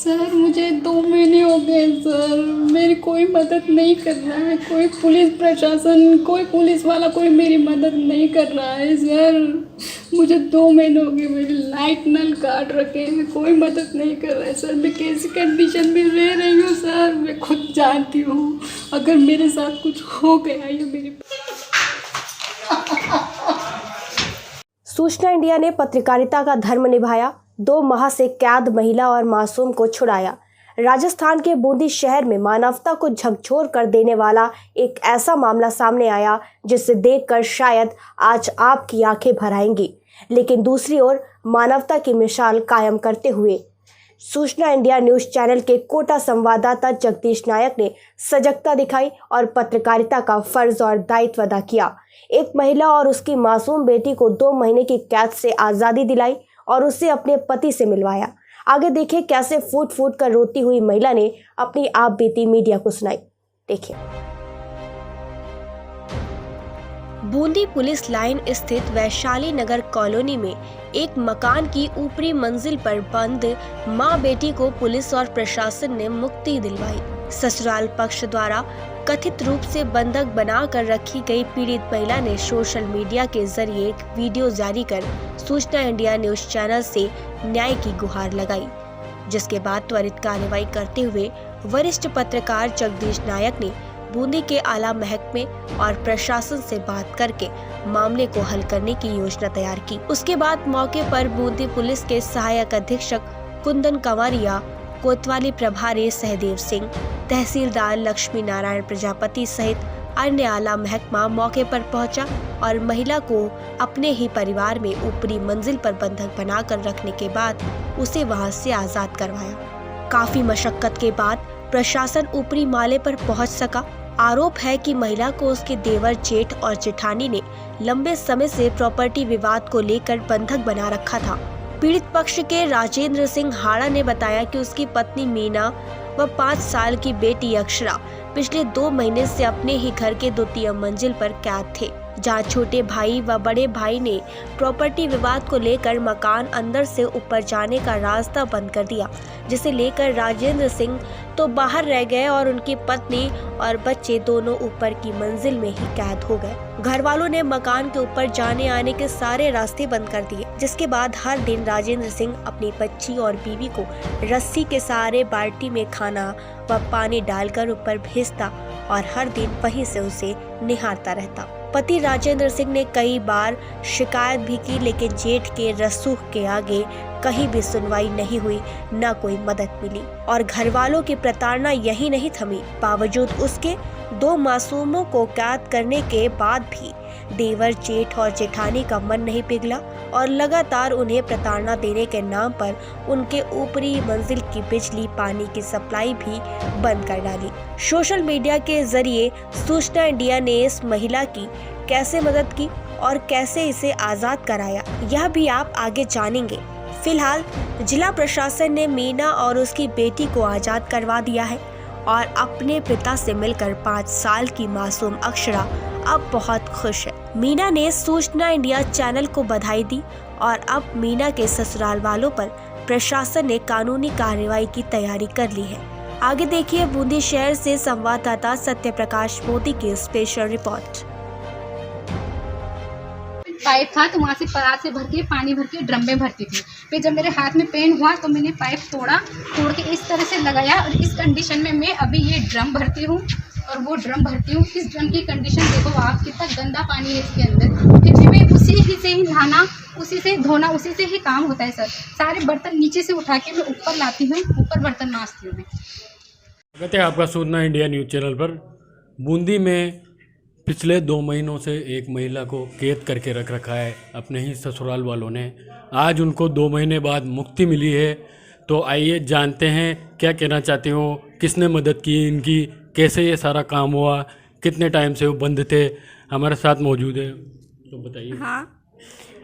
Sir मुझे 2 महीने हो गए सर, मेरी कोई मदद नहीं कर रहा है, कोई पुलिस प्रशासन, कोई पुलिस वाला कोई मेरी मदद नहीं कर रहा है सर। मुझे 2 महीने हो गए, मेरी लाइट नल काट रखे हैं, कोई मदद नहीं कर रहा है सर। मैं कैसी कंडीशन में रह रही हूँ सर, मैं खुद जानती हूँ। अगर मेरे साथ कुछ हो गया या मेरी सूचना इंडिया ने पत्रकारिता का धर्म निभाया, 2 माह से कैद महिला और मासूम को छुड़ाया। राजस्थान के बूंदी शहर में मानवता को झकझोर कर देने वाला एक ऐसा मामला सामने आया जिसे देखकर शायद आज आपकी आंखें भर आएंगी, लेकिन दूसरी ओर मानवता की मिसाल कायम करते हुए सूचना इंडिया न्यूज़ चैनल के कोटा संवाददाता जगदीश नायक ने सजगता दिखाई और पत्रकारिता का फर्ज और दायित्व अदा किया। एक महिला और उसकी मासूम बेटी को 2 महीने की कैद से आज़ादी दिलाई और उसे अपने पति से मिलवाया। आगे देखें कैसे फूट फूट कर रोती हुई महिला ने अपनी आप बीती मीडिया को सुनाई। देखिए। बूंदी पुलिस लाइन स्थित वैशाली नगर कॉलोनी में एक मकान की ऊपरी मंजिल पर बंद मां बेटी को पुलिस और प्रशासन ने मुक्ति दिलवाई। ससुराल पक्ष द्वारा कथित रूप से बंधक बनाकर रखी गई पीड़ित महिला ने सोशल मीडिया के जरिए एक वीडियो जारी कर सूचना इंडिया न्यूज़ चैनल से न्याय की गुहार लगाई, जिसके बाद त्वरित कार्रवाई करते हुए वरिष्ठ पत्रकार जगदीश नायक ने बूंदी के आला महकमे और प्रशासन से बात करके मामले को हल करने की योजना तैयार की। उसके बाद मौके पर बूंदी पुलिस के सहायक अधीक्षक कुंदन कंवरिया, कोतवाली प्रभारी सहदेव सिंह, तहसीलदार लक्ष्मी नारायण प्रजापति सहित अन्य आला महकमा मौके पर पहुंचा और महिला को अपने ही परिवार में ऊपरी मंजिल पर बंधक बनाकर रखने के बाद उसे वहां से आजाद करवाया। काफी मशक्कत के बाद प्रशासन ऊपरी माले पर पहुंच सका। आरोप है कि महिला को उसके देवर, जेठ और जेठानी ने लंबे समय से प्रॉपर्टी विवाद को लेकर बंधक बना रखा था। पीड़ित पक्ष के राजेंद्र सिंह हाड़ा ने बताया कि उसकी पत्नी मीना व 5 साल की बेटी अक्षरा पिछले 2 महीने से अपने ही घर के 2वीं मंजिल पर कैद थे, जहां छोटे भाई व बड़े भाई ने प्रॉपर्टी विवाद को लेकर मकान अंदर से ऊपर जाने का रास्ता बंद कर दिया, जिसे लेकर राजेंद्र सिंह तो बाहर रह गए और उनकी पत्नी और बच्चे दोनों ऊपर की मंजिल में ही कैद हो गए। घर वालों ने मकान के ऊपर जाने आने के सारे रास्ते बंद कर दिए, जिसके बाद हर दिन राजेंद्र सिंह अपनी बच्ची और बीवी को रस्सी के सहारे बाल्टी में खाना व पानी डालकर ऊपर भेजता और हर दिन वहीं से उसे निहारता रहता। पति राजेंद्र सिंह ने कई बार शिकायत भी की, लेकिन जेठ के रसूख के आगे कहीं भी सुनवाई नहीं हुई, न कोई मदद मिली और घर वालों की प्रताड़ना यही नहीं थमी। बावजूद उसके 2 मासूमों को कैद करने के बाद भी देवर, जेठ और जेठानी का मन नहीं पिघला और लगातार उन्हें प्रताड़ना देने के नाम पर उनके ऊपरी मंजिल की बिजली पानी की सप्लाई भी बंद कर डाली। सोशल मीडिया के जरिए सूचना इंडिया ने इस महिला की कैसे मदद की और कैसे इसे आजाद कराया, यह भी आप आगे जानेंगे। फिलहाल जिला प्रशासन ने मीना और उसकी बेटी को आजाद करवा दिया है और अपने पिता से मिलकर 5 साल की मासूम अक्षरा अब बहुत खुश है। मीना ने सूचना इंडिया चैनल को बधाई दी और अब मीना के ससुराल वालों पर प्रशासन ने कानूनी कार्रवाई की तैयारी कर ली है। आगे देखिए बूंदी शहर से संवाददाता सत्य प्रकाश मोदी की स्पेशल रिपोर्ट। पाइप था तो वहाँ से परात से भर के पानी भर के ड्रम में भरती थी। फिर जब मेरे हाथ में पेन हुआ तो मैंने पाइप तोड़ के इस तरह से लगाया और इस कंडीशन में मैं अभी ये ड्रम भरती हूँ और वो ड्रम भरती हूँ। इस ड्रम की कंडीशन देखो आप, कितना गंदा पानी है इसके अंदर। फिर भी मैं उसी ही से ही नहाना, उसी से धोना, उसी से ही काम होता है सर। सारे बर्तन नीचे से उठा के मैं ऊपर लाती हूँ, ऊपर बर्तन मांजती हूँ मैं। स्वागत है आपका सूचना इंडिया न्यूज़ चैनल पर। बूंदी में पिछले 2 महीनों से एक महिला को कैद करके रख रखा है अपने ही ससुराल वालों ने। आज उनको 2 महीने बाद मुक्ति मिली है, तो आइए जानते हैं क्या कहना चाहते हो, किसने मदद की इनकी, कैसे ये सारा काम हुआ, कितने टाइम से वो बंद थे। हमारे साथ मौजूद है, तो बताइए। हाँ,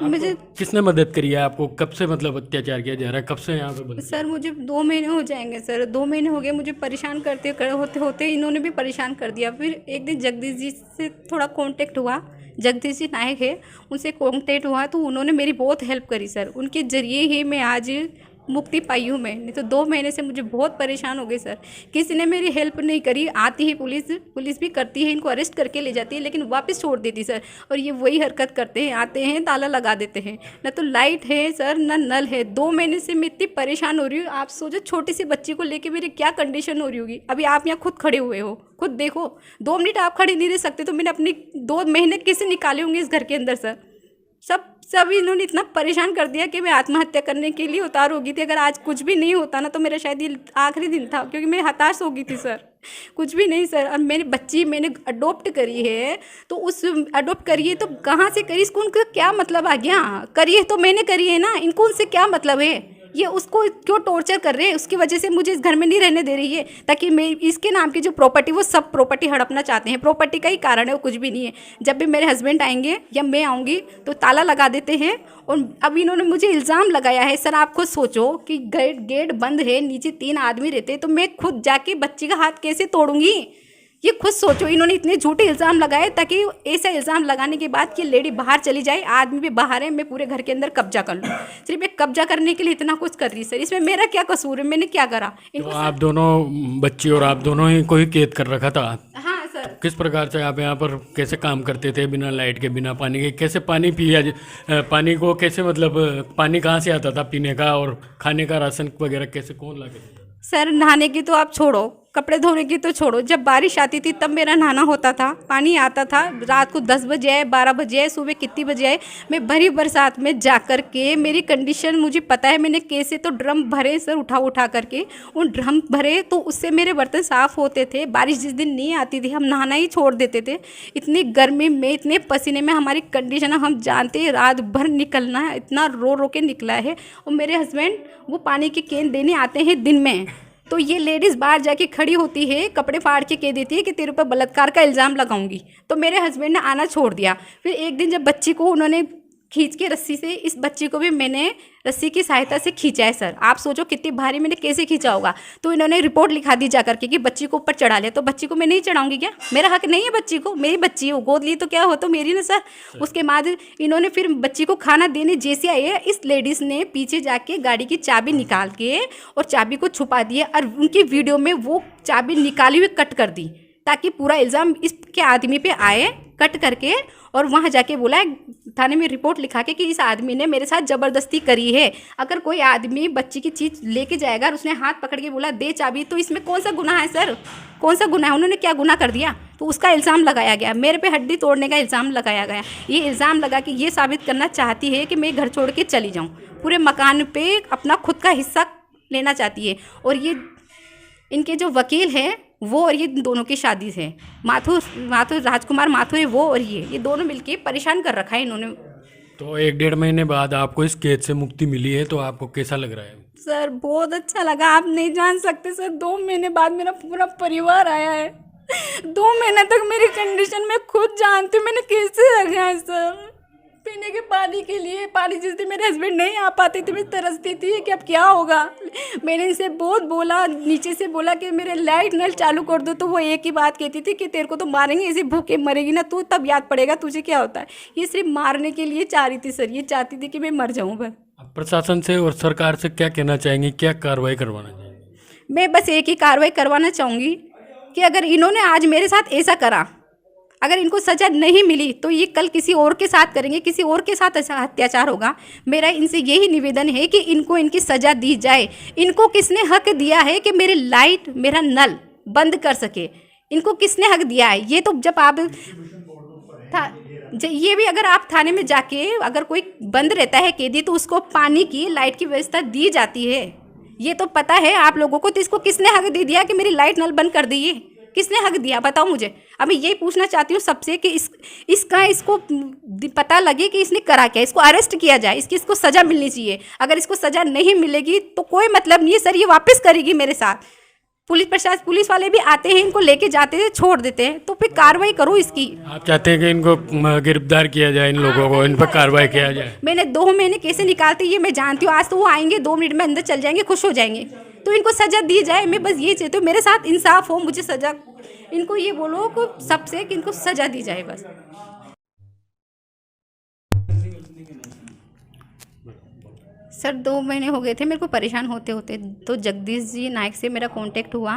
मुझे किसने मदद करी है आपको, कब से मतलब अत्याचार किया जा रहा है, कब से यहाँ पे बंद? सर मुझे 2 महीने हो जाएंगे सर, 2 महीने हो गए मुझे परेशान करते होते होते इन्होंने भी परेशान कर दिया। फिर एक दिन जगदीश जी से थोड़ा कांटेक्ट हुआ, जगदीश जी नायक है, उनसे कांटेक्ट हुआ तो उन्होंने मेरी बहुत हेल्प करी सर। उनके ज़रिए ही मैं आज मुक्ति पाई हूँ मैं, नहीं तो 2 महीने से मुझे बहुत परेशान हो गई सर। किसी ने मेरी हेल्प नहीं करी। आती है पुलिस भी करती है, इनको अरेस्ट करके ले जाती है, लेकिन वापस छोड़ देती सर। और ये वही हरकत करते हैं, आते हैं ताला लगा देते हैं, ना तो लाइट है सर ना नल है। 2 महीने से मैं इतनी परेशान हो रही हूँ। आप सोचो छोटी सी बच्ची को लेके मेरी क्या कंडीशन हो रही होगी। अभी आप यहाँ खुद खड़े हुए हो, खुद देखो, 2 मिनट आप खड़े नहीं रह सकते, तो मैंने अपनी 2 महीने कैसे निकाले होंगे इस घर के अंदर सर। सब इन्होंने इतना परेशान कर दिया कि मैं आत्महत्या करने के लिए उतार हो गई थी। अगर आज कुछ भी नहीं होता ना तो मेरा शायद ये आखिरी दिन था, क्योंकि मैं हताश हो गई थी सर। कुछ भी नहीं सर। अब मेरी बच्ची मैंने अडॉप्ट करी है, तो उस अडॉप्ट करिए तो कहाँ से करी, इसको उनका क्या मतलब आ गया। करिए तो मैंने करी है ना, इनको उनसे क्या मतलब है। ये उसको क्यों टॉर्चर कर रहे हैं, उसकी वजह से मुझे इस घर में नहीं रहने दे रही है, ताकि मैं इसके नाम की जो प्रॉपर्टी, वो सब प्रॉपर्टी हड़पना चाहते हैं। प्रॉपर्टी का ही कारण है, वो कुछ भी नहीं है। जब भी मेरे हस्बैंड आएंगे या मैं आऊँगी तो ताला लगा देते हैं। और अब इन्होंने मुझे इल्ज़ाम लगाया है सर। आप खुद सोचो कि गेट बंद है, नीचे 3 आदमी रहते हैं, तो मैं खुद जाके बच्ची का हाथ कैसे तोड़ूंगी। ये खुद सोचो, इन्होंने इतने झूठे इल्ज़ाम लगाए ताकि ऐसा इल्ज़ाम लगाने के बाद कि लेडी बाहर चली जाए, आदमी भी बाहर है, मैं पूरे घर के अंदर कब्जा कर लूँ। सिर्फ एक कब्जा करने के लिए इतना कुछ कर रही सर। इसमें मेरा क्या कसूर है, मैंने क्या करा। तो आप दोनों बच्ची और आप दोनों ही को ही कैद कर रखा था? हाँ सर। किस प्रकार से आप यहाँ पर कैसे काम करते थे, बिना लाइट के, बिना पानी के? कैसे पानी पिया, पानी को कैसे, मतलब पानी कहाँ से आता था पीने का, और खाने का राशन वगैरह कैसे, कौन ला के? सर नहाने की तो आप छोड़ो, कपड़े धोने की तो छोड़ो, जब बारिश आती थी तब मेरा नहाना होता था। पानी आता था रात को 10 बजे आए, 12 बजे आए, सुबह कितनी बजे आए, मैं भरी बरसात में जा कर के, मेरी कंडीशन मुझे पता है, मैंने कैसे तो ड्रम भरे सर, उठा करके उन ड्रम भरे, तो उससे मेरे बर्तन साफ़ होते थे। बारिश जिस दिन नहीं आती थी हम नहाना ही छोड़ देते थे। इतनी गर्मी में, इतने पसीने में हमारी कंडीशन हम जानते हैं, रात भर निकलना है, इतना रो रो के निकला है। और मेरे हस्बैंड वो पानी की केन देने आते हैं दिन में, तो ये लेडीज़ बाहर जाके खड़ी होती है, कपड़े फाड़ के कह देती है कि तेरे ऊपर बलात्कार का इल्ज़ाम लगाऊंगी। तो मेरे हस्बैंड ने आना छोड़ दिया। फिर एक दिन जब बच्ची को उन्होंने खींच के रस्सी से, इस बच्ची को भी मैंने रस्सी की सहायता से खींचा है सर। आप सोचो कितनी भारी मैंने कैसे खींचा होगा। तो इन्होंने रिपोर्ट लिखा दी जा करके कि बच्ची को ऊपर चढ़ा लिया। तो बच्ची को मैं नहीं चढ़ाऊंगी क्या? मेरा हक नहीं है बच्ची को? मेरी बच्ची हो, गोद ली तो क्या हो, तो मेरी ना सर। उसके बाद इन्होंने फिर बच्ची को खाना देने जैसे आए, इस लेडीज़ ने पीछे जाके गाड़ी की चाबी निकाल के और चाबी को छुपा दिया, और उनकी वीडियो में वो चाबी निकाली हुई कट कर दी, ताकि पूरा इल्ज़ाम इसके आदमी पे आए, कट करके। और वहाँ जाके बोला थाने में रिपोर्ट लिखा के कि इस आदमी ने मेरे साथ ज़बरदस्ती करी है। अगर कोई आदमी बच्ची की चीज़ लेके जाएगा और उसने हाथ पकड़ के बोला दे चाबी, तो इसमें कौन सा गुनाह है सर? कौन सा गुनाह है? उन्होंने क्या गुनाह कर दिया? तो उसका इल्ज़ाम लगाया गया, मेरे पे हड्डी तोड़ने का इल्ज़ाम लगाया गया। ये इल्ज़ाम लगा के ये साबित करना चाहती है कि मैं घर छोड़ के चली जाऊँ, पूरे मकान पे अपना खुद का हिस्सा लेना चाहती है। और ये इनके जो वकील हैं वो, और ये दोनों की शादी है, माथुर राजकुमार माथुर है वो, और ये दोनों मिलके परेशान कर रखा है इन्होंने। तो 1-1.5 महीने बाद आपको इस कैद से मुक्ति मिली है, तो आपको कैसा लग रहा है? सर बहुत अच्छा लगा, आप नहीं जान सकते सर। 2 महीने बाद मेरा पूरा परिवार आया है। 2 महीने तक मेरी कंडीशन में खुद जानती हूँ मैंने कैसे रखा है सर। पीने के पानी के लिए, पानी जिस दिन मेरे हस्बैंड नहीं आ पाते थे मैं तरसती थी कि अब क्या होगा। मैंने इनसे बहुत बोला, नीचे से बोला कि मेरे लाइट नल चालू कर दो, तो वो एक ही बात कहती थी कि तेरे को तो मारेंगे, ऐसे भूखे मरेगी ना तू, तब याद पड़ेगा तुझे क्या होता है। ये सिर्फ मारने के लिए चाह रही थी सर, ये चाहती थी कि मैं मर जाऊँ बस। आप प्रशासन से और सरकार से क्या कहना चाहेंगे, क्या कार्रवाई करवाना चाहेंगे? मैं बस एक ही कार्रवाई करवाना चाहूँगी कि अगर इन्होंने आज मेरे साथ ऐसा करा, अगर इनको सज़ा नहीं मिली तो ये कल किसी और के साथ करेंगे, किसी और के साथ ऐसा अत्याचार होगा। मेरा इनसे यही निवेदन है कि इनको इनकी सज़ा दी जाए। इनको किसने हक दिया है कि मेरी लाइट, मेरा नल बंद कर सके? इनको किसने हक दिया है? ये तो जब आप ये भी अगर आप थाने में जाके, अगर कोई बंद रहता है कैदी, तो उसको पानी की, लाइट की व्यवस्था दी जाती है। ये तो पता है आप लोगों को। तो इसको किसने हक दे दिया कि मेरी लाइट नल बंद कर दी? किसने हक दिया बताओ मुझे। अब मैं यही पूछना चाहती हूँ सबसे कि इसको पता लगे कि इसने करा क्या, इसको अरेस्ट किया जाए, इसको सज़ा मिलनी चाहिए। अगर इसको सज़ा नहीं मिलेगी तो कोई मतलब नहीं है सर, ये वापस करेगी मेरे साथ। पुलिस वाले भी आते हैं, इनको लेके जाते हैं, छोड़ देते हैं, तो फिर कार्रवाई करो इसकी। आप चाहते हैं कि इनको गिरफ्तार किया जाए, इन लोगों को, इन पर कार्रवाई किया जाए? मैंने 2 महीने कैसे निकालते ये मैं जानती हूँ। आज तो वो आएंगे 2 मिनट में अंदर चल जाएंगे, खुश हो जाएंगे। तो इनको सज़ा दी जाए। मैं बस ये चाहती हूँ मेरे साथ इंसाफ हो, मुझे सज़ा, इनको ये बोलो को सबसे कि इनको सज़ा दी जाए बस। सर 2 महीने हो गए थे मेरे को परेशान होते होते, तो जगदीश जी नायक से मेरा कांटेक्ट हुआ,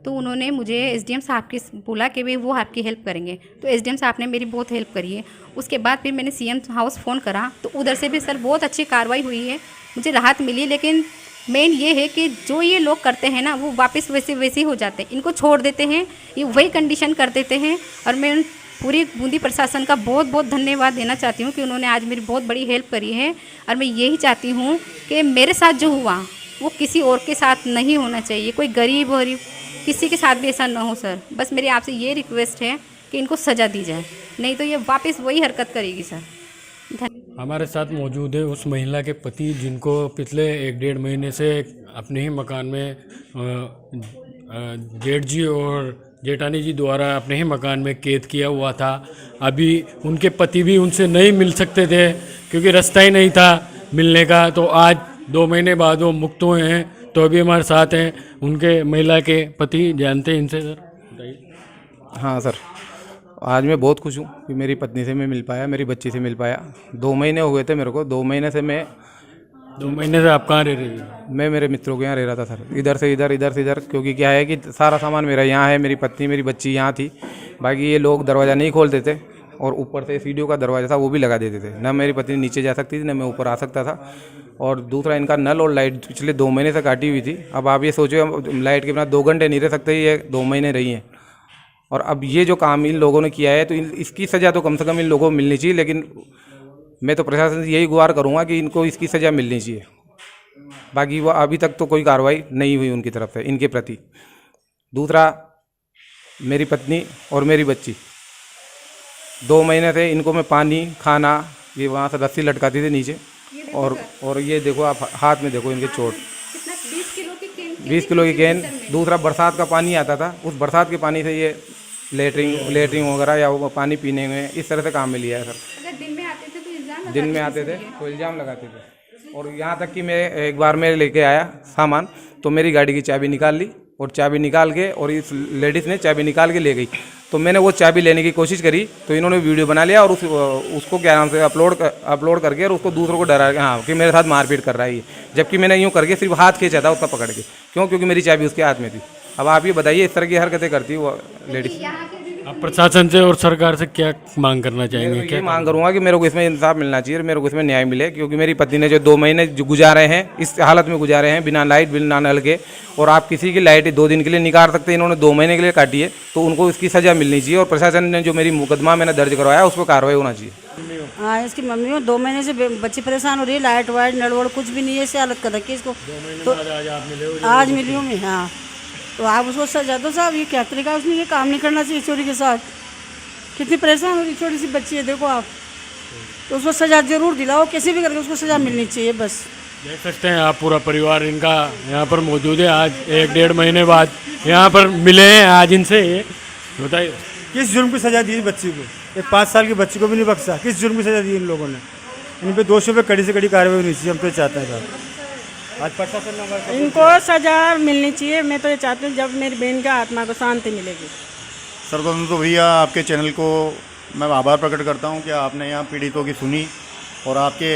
तो उन्होंने मुझे एसडीएम साहब की बोला कि भाई वो आपकी हेल्प करेंगे, तो एसडीएम साहब ने मेरी बहुत हेल्प करी है। उसके बाद फिर मैंने सीएम हाउस फ़ोन करा, तो उधर से भी सर बहुत अच्छी कार्रवाई हुई है, मुझे राहत मिली। लेकिन मेन ये है कि जो ये लोग करते हैं ना, वो वापस वैसे हो जाते हैं, इनको छोड़ देते हैं, ये वही कंडीशन कर देते हैं। और मैं पूरी बूंदी प्रशासन का बहुत बहुत धन्यवाद देना चाहती हूँ कि उन्होंने आज मेरी बहुत बड़ी हेल्प करी है। और मैं यही चाहती हूँ कि मेरे साथ जो हुआ वो किसी और के साथ नहीं होना चाहिए, कोई गरीब किसी के साथ भी ऐसा ना हो सर। बस मेरी आपसे ये रिक्वेस्ट है कि इनको सज़ा दी जाए, नहीं तो ये वापस वही हरकत करेगी सर। हमारे साथ मौजूद है उस महिला के पति जिनको पिछले 1-1.5 महीने से अपने ही मकान में जेठ जी और जेठानी जी द्वारा अपने ही मकान में कैद किया हुआ था। अभी उनके पति भी उनसे नहीं मिल सकते थे क्योंकि रास्ता ही नहीं था मिलने का। तो आज 2 महीने बाद वो मुक्त हुए हैं, तो अभी हमारे साथ हैं उनके महिला के पति। जानते हैं इनसे, सर बताइए। हाँ सर, आज मैं बहुत खुश हूँ कि मेरी पत्नी से मैं मिल पाया, मेरी बच्ची से मिल पाया। 2 महीने हो गए थे मेरे को। 2 महीने से 2 महीने से आप कहाँ रह रहे हैं? मैं मेरे मित्रों के यहाँ रह रहा था सर, इधर से इधर, इधर से इधर। क्योंकि क्या है कि सारा सामान मेरा यहाँ है, मेरी पत्नी मेरी बच्ची यहाँ थी। बाकी ये लोग दरवाज़ा नहीं खोलते थे और ऊपर से सीढ़ियों का दरवाज़ा था वो भी लगा देते थे, ना मेरी पत्नी नीचे जा सकती थी ना मैं ऊपर आ सकता था। और दूसरा, इनका नल और लाइट पिछले 2 महीने से काटी हुई थी। अब आप ये सोचो, लाइट के बिना 2 घंटे नहीं रह सकते, ये 2 महीने रही हैं। और अब ये जो काम इन लोगों ने किया है, तो इसकी सज़ा तो कम से कम इन लोगों को मिलनी चाहिए। लेकिन मैं तो प्रशासन से यही गुहार करूँगा कि इनको इसकी सज़ा मिलनी चाहिए। बाकी वो अभी तक तो कोई कार्रवाई नहीं हुई उनकी तरफ से इनके प्रति। दूसरा, मेरी पत्नी और मेरी बच्ची 2 महीने से इनको मैं पानी, खाना, ये वहाँ से रस्सी लटकाती थी नीचे। और ये देखो आप, हाथ में देखो इनके चोट, 20 किलो की कैन। दूसरा, बरसात का पानी आता था, उस बरसात के पानी से ये लेटरिन वगैरह या वो पानी पीने में इस तरह से काम में लिया है सर। दिन में आते थे तो इल्ज़ाम लगाते थे। और यहाँ तक कि मैं एक बार मैं लेके आया सामान, तो मेरी गाड़ी की चाबी निकाल ली और चाबी निकाल के, और इस लेडीज़ ने चाबी निकाल के ले गई। तो मैंने वो चाबी लेने की कोशिश करी, तो इन्होंने वीडियो बना लिया और उसको क्या नाम से अपलोड करके और उसको दूसरों को डरा के, हाँ, कि मेरे साथ मारपीट कर रहा है ये। जबकि मैंने यूँ करके सिर्फ हाथ खींचा था उसका पकड़ के। क्यों? क्योंकि मेरी चाबी उसके हाथ में थी। अब आप ये बताइए, इस तरह की हरकतें करती है वो लेडीज़। आप प्रशासन से और सरकार से क्या मांग करना चाहेंगे? क्या मांग करूंगा कि मेरे को इसमें इंसाफ मिलना चाहिए, मेरे को इसमें न्याय मिले। क्योंकि मेरी पत्नी ने जो 2 महीने जो गुजारे हैं, इस हालत में गुजारे हैं, बिना लाइट बिना नल के। और आप किसी की लाइट 2 दिन के लिए निकाल सकते हैं, इन्होंने 2 महीने के लिए काटी है, तो उनको इसकी सज़ा मिलनी चाहिए। और प्रशासन ने जो मेरी मुकदमा मैंने दर्ज करवाया उस पर कार्रवाई होना चाहिए। हाँ, इसकी मम्मी हो 2 महीने से बच्ची परेशान हो रही है। लाइट वाइट नल वल कुछ भी नहीं है, ऐसी हालत कर रखी है इसको। तो आज मिली हूँ मैं। हाँ, तो आप उसको सजा दो साहब। ये क्या तरीका, उसने ये काम नहीं करना चाहिए चोरी के साथ। कितनी परेशान हो रही छोटी सी बच्ची है, देखो आप। तो उसको सजा जरूर दिलाओ, कैसे भी करके उसको सजा मिलनी चाहिए बस। देख सकते हैं आप, पूरा परिवार इनका यहाँ पर मौजूद है। आज 1-1.5 महीने बाद यहाँ पर मिले हैं आज इनसे। ये बताइए, किस जुर्म की सज़ा दी बच्ची को? एक 5 साल की बच्ची को भी नहीं बख्शा। किस जुर्म की सज़ा दी इन लोगों ने? इन पे दोषियों पे कड़ी से कड़ी कार्रवाई होनी चाहिए। हम तो चाहते हैं साहब, आज प्रशासन इनको सजा मिलनी चाहिए। मैं तो ये चाहती हूँ जब मेरी बहन का आत्मा को शांति मिलेगी। सर्वप्रथम तो भैया आपके चैनल को मैं आभार प्रकट करता हूं कि आपने यहाँ पीड़ितों की सुनी। और आपके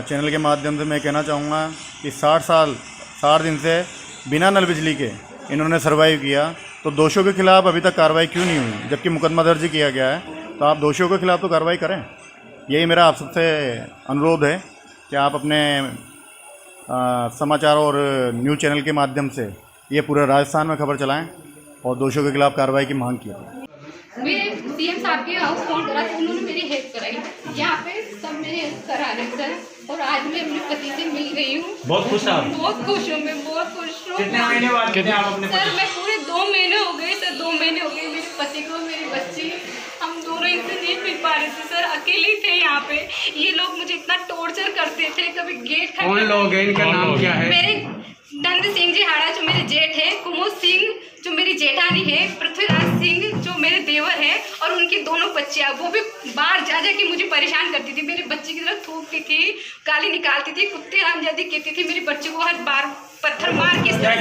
चैनल के माध्यम से मैं कहना चाहूँगा कि 60 दिन से बिना नल बिजली के इन्होंने सर्वाइव किया, तो दोषियों के खिलाफ अभी तक कार्रवाई क्यों नहीं हुई? जबकि मुकदमा दर्ज किया गया है, तो आप दोषियों के खिलाफ तो कार्रवाई करें। यही मेरा आप सबसे अनुरोध है कि आप अपने समाचार और न्यूज़ चैनल के माध्यम से ये पूरे राजस्थान में खबर चलाएं और दोषियों के खिलाफ कार्रवाई की मांग की। मैं सीएम साहब के हाउस फोन करा, तो उन्होंने मेरी हेल्प कराई। यहाँ पे सब मेरे करा रहे सर। और आज मैं अपने पति से मिल गई हूँ। बहुत खुश आप? बहुत खुश हूँ मैं, बहुत खुश हूँ। कितने महीने बाद कितने आप अपने सर? मैं पूरे 2 महीने हो गए सर। 2 महीने हो गए मेरे पति को, मेरी बच्ची, हम दोनों इनसे नहीं मिल पा रहे थे सर। अकेले थे यहाँ पे। ये लोग मुझे इतना टॉर्चर करते थे। कभी गेट खटखटाते। कौन लोग हैं? इनका नाम क्या है? मेरे नंद सिंह जी हाड़ा जो मेरे जेठ है, कुमोद सिंह जो मेरी जेठानी है, पृथ्वीराज सिंह जो मेरे देवर है, और उनकी दोनों बच्चियां। वो भी बाहर जा जा के मुझे परेशान करती थी। मेरे बच्चे की तरफ थूकती थी, गाली निकालती थी, कुत्ते रामजादी कहती थी। मेरे बच्चे को हर बार पत्थर मार के क्या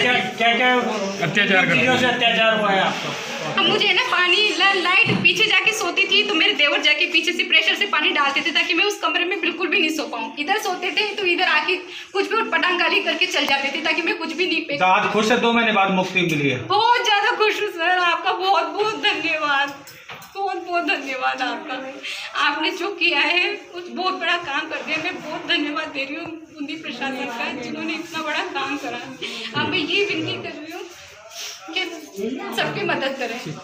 अत्याचार हुआ है आपको? अब मुझे ना पानी लाइट पीछे जाके सोती थी तो मेरे देवर जाके पीछे से प्रेशर से पानी डालते थे ताकि मैं उस कमरे में बिल्कुल भी नहीं सो पाऊँ। इधर सोते थे तो इधर आके कुछ भी पटांग गाली करके चल जाते थे ताकि मैं कुछ भी नहीं पे। आज खुश है 2 महीने बाद मुक्ति मिली है? बहुत ज़्यादा खुश हूँ सर, आपका बहुत बहुत धन्यवाद, बहुत बहुत धन्यवाद आपका। आपने जो किया है कुछ बहुत बड़ा काम कर दिया। मैं बहुत धन्यवाद दे रही हूँ बूंदी प्रशासन का जिन्होंने इतना बड़ा काम करा। अब मैं ये विनती कर रही हूँ कि सबकी मदद करें।